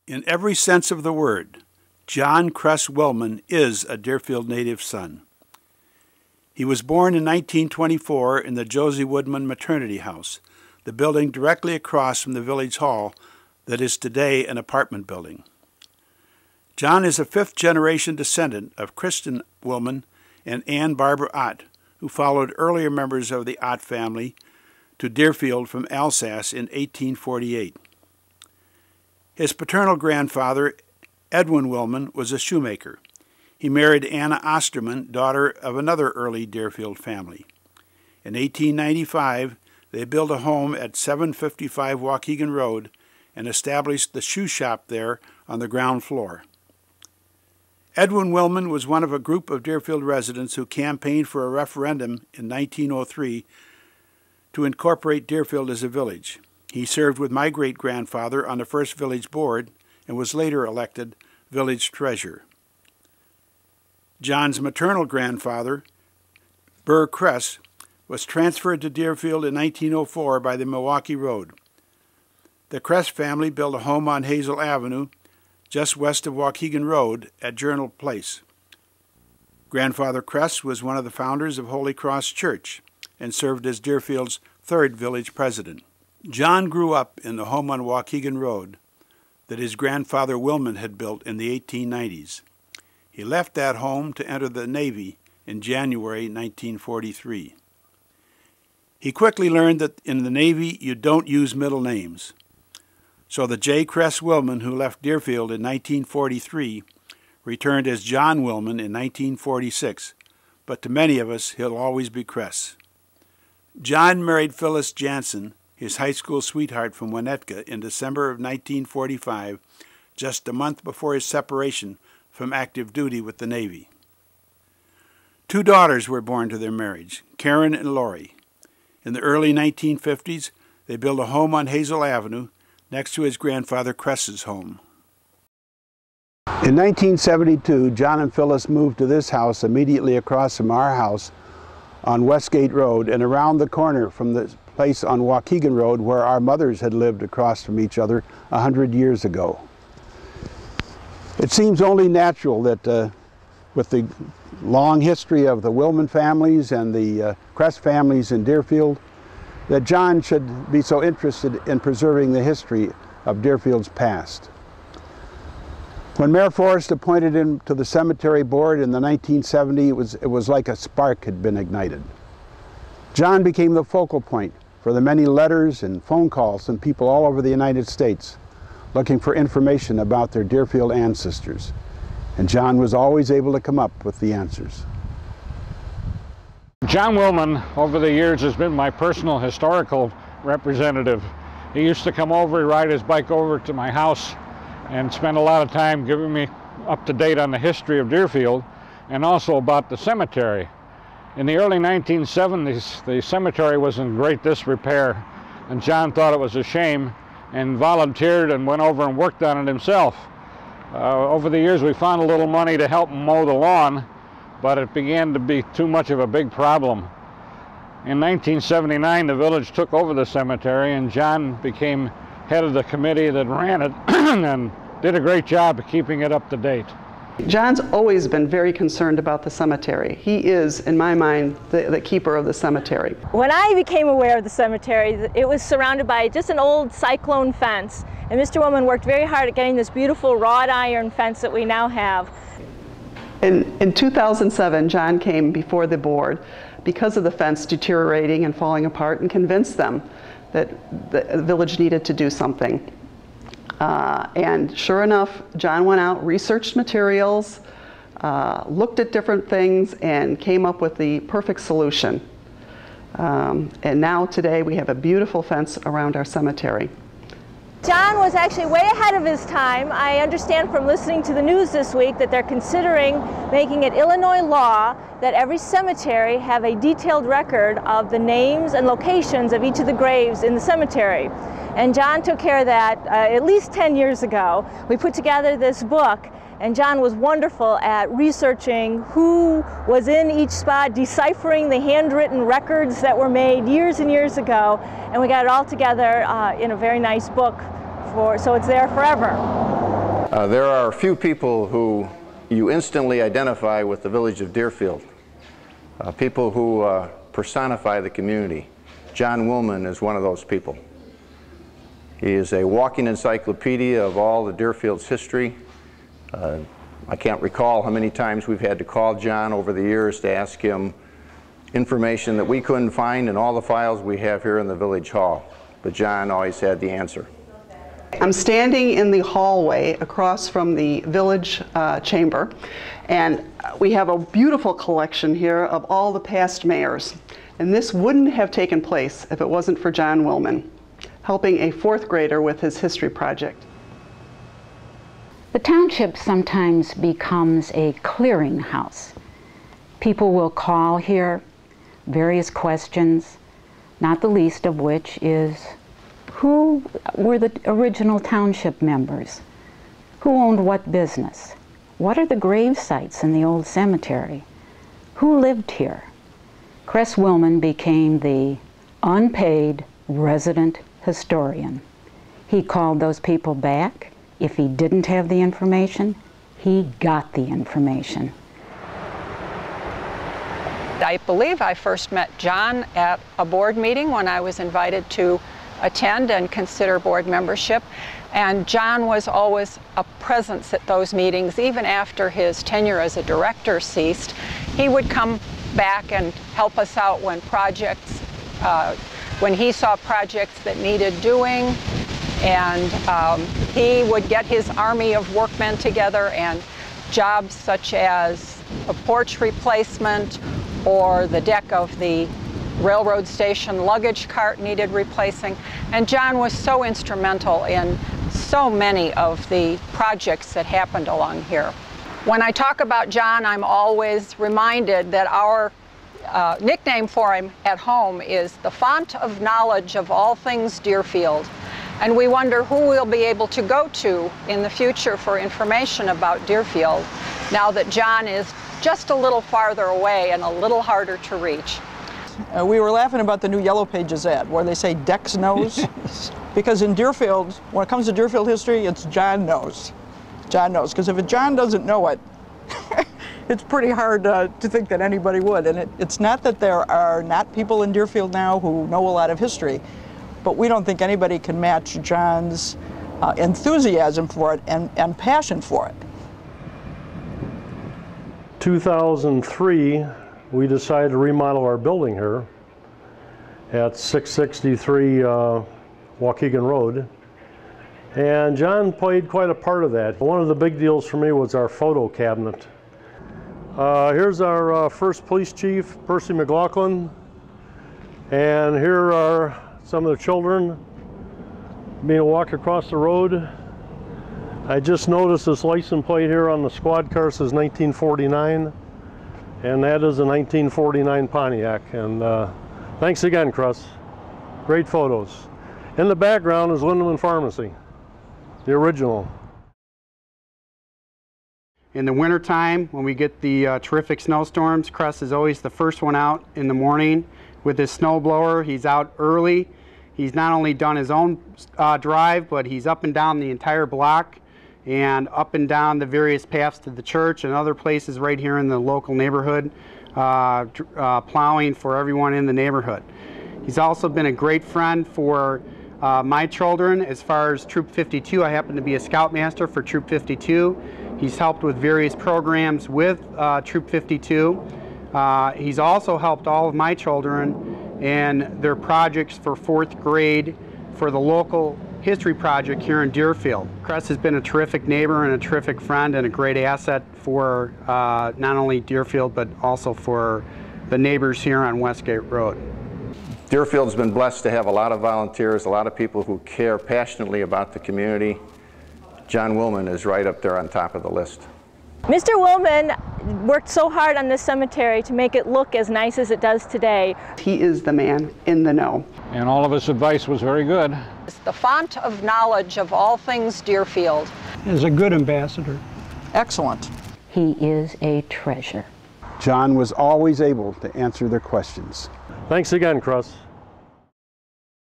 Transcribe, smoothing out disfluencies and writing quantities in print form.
In every sense of the word, John Cress Willman is a Deerfield native son. He was born in 1924 in the Josie Woodman Maternity House, the building directly across from the Village Hall that is today an apartment building. John is a fifth-generation descendant of Kristen Willman and Ann Barbara Ott, who followed earlier members of the Ott family to Deerfield from Alsace in 1848. His paternal grandfather, Edwin Willman, was a shoemaker. He married Anna Osterman, daughter of another early Deerfield family. In 1895, they built a home at 755 Waukegan Road and established the shoe shop there on the ground floor. Edwin Willman was one of a group of Deerfield residents who campaigned for a referendum in 1903 to incorporate Deerfield as a village. He served with my great-grandfather on the first village board and was later elected village treasurer. John's maternal grandfather, Burr Cress, was transferred to Deerfield in 1904 by the Milwaukee Road. The Cress family built a home on Hazel Avenue, just west of Waukegan Road at Journal Place. Grandfather Cress was one of the founders of Holy Cross Church and served as Deerfield's third village president. John grew up in the home on Waukegan Road that his grandfather Willman had built in the 1890s. He left that home to enter the Navy in January 1943. He quickly learned that in the Navy you don't use middle names. So the J. Cress Willman, who left Deerfield in 1943, returned as John Willman in 1946, but to many of us he'll always be Cress. John married Phyllis Jansen, his high school sweetheart from Winnetka, in December of 1945, just a month before his separation from active duty with the Navy. 2 daughters were born to their marriage, Karen and Lori. In the early 1950s, they built a home on Hazel Avenue next to his grandfather Cress's home. In 1972, John and Phyllis moved to this house immediately across from our house on Westgate Road and around the corner from the place on Waukegan Road where our mothers had lived across from each other 100 years ago. It seems only natural that with the long history of the Willman families and the Cress families in Deerfield, that John should be so interested in preserving the history of Deerfield's past. When Mayor Forrest appointed him to the cemetery board in the 1970s, it was like a spark had been ignited. John became the focal point for the many letters and phone calls from people all over the United States looking for information about their Deerfield ancestors. And John was always able to come up with the answers. John Willman, over the years, has been my personal historical representative. He used to come over, ride his bike over to my house, and spend a lot of time giving me up to date on the history of Deerfield and also about the cemetery. In the early 1970s, the cemetery was in great disrepair, and John thought it was a shame and volunteered and went over and worked on it himself. Over the years, we found a little money to help him mow the lawn, but it began to be too much of a big problem. In 1979, the village took over the cemetery, and John became head of the committee that ran it and did a great job of keeping it up to date. John's always been very concerned about the cemetery. He is, in my mind, the keeper of the cemetery. When I became aware of the cemetery, it was surrounded by just an old cyclone fence, and Mr. Willman worked very hard at getting this beautiful wrought iron fence that we now have. In 2007, John came before the board because of the fence deteriorating and falling apart and convinced them that the village needed to do something. And sure enough, John went out, researched materials, looked at different things, and came up with the perfect solution. And now today we have a beautiful fence around our cemetery. John was actually way ahead of his time. I understand from listening to the news this week that they're considering making it Illinois law that every cemetery have a detailed record of the names and locations of each of the graves in the cemetery. And John took care of that at least 10 years ago. We put together this book, and John was wonderful at researching who was in each spot, deciphering the handwritten records that were made years and years ago, and we got it all together in a very nice book, so it's there forever. There are a few people who you instantly identify with the village of Deerfield. People who personify the community. John Willman is one of those people. He is a walking encyclopedia of all the Deerfield's history. I can't recall how many times we've had to call John over the years to ask him information that we couldn't find in all the files we have here in the village hall. But John always had the answer. I'm standing in the hallway across from the village chamber, and we have a beautiful collection here of all the past mayors. And this wouldn't have taken place if it wasn't for John Willman, helping a fourth grader with his history project. The township sometimes becomes a clearinghouse. People will call here, various questions, not the least of which is, who were the original township members? Who owned what business? What are the grave sites in the old cemetery? Who lived here? Cress Willman became the unpaid resident historian. He called those people back. If he didn't have the information, he got the information. I believe I first met John at a board meeting when I was invited to attend and consider board membership. And John was always a presence at those meetings, even after his tenure as a director ceased. He would come back and help us out when projects, when he saw projects that needed doing. And he would get his army of workmen together, and jobs such as a porch replacement or the deck of the railroad station luggage cart needed replacing. And John was so instrumental in so many of the projects that happened along here. When I talk about John, I'm always reminded that our nickname for him at home is the font of knowledge of all things Deerfield. And we wonder who we'll be able to go to in the future for information about Deerfield, now that John is just a little farther away and a little harder to reach. We were laughing about the new Yellow Pages ad, where they say Dex knows. Because in Deerfield, when it comes to Deerfield history, it's John knows. John knows, because if John doesn't know it, it's pretty hard to think that anybody would. And it's not that there are not people in Deerfield now who know a lot of history, but we don't think anybody can match John's enthusiasm for it and passion for it. 2003, we decided to remodel our building here at 663 Waukegan Road. And John played quite a part of that. One of the big deals for me was our photo cabinet. Here's our first police chief, Percy McLaughlin. And here are some of the children being walked across the road. I just noticed this license plate here on the squad car says 1949, and that is a 1949 Pontiac. And thanks again, Cress. Great photos. In the background is Lindeman Pharmacy, the original. In the wintertime, when we get the terrific snowstorms, Cress is always the first one out in the morning with his snowblower. He's out early. He's not only done his own drive, but he's up and down the entire block and up and down the various paths to the church and other places right here in the local neighborhood, plowing for everyone in the neighborhood. He's also been a great friend for my children as far as Troop 52. I happen to be a scoutmaster for Troop 52. He's helped with various programs with Troop 52. He's also helped all of my children in their projects for 4th grade for the local history project here in Deerfield. Cress has been a terrific neighbor and a terrific friend and a great asset for not only Deerfield but also for the neighbors here on Westgate Road. Deerfield's been blessed to have a lot of volunteers, a lot of people who care passionately about the community. John Willman is right up there on top of the list. Mr. Willman worked so hard on this cemetery to make it look as nice as it does today. He is the man in the know. And all of his advice was very good. It's the font of knowledge of all things Deerfield. Is a good ambassador. Excellent. He is a treasure. John was always able to answer their questions. Thanks again, Cress.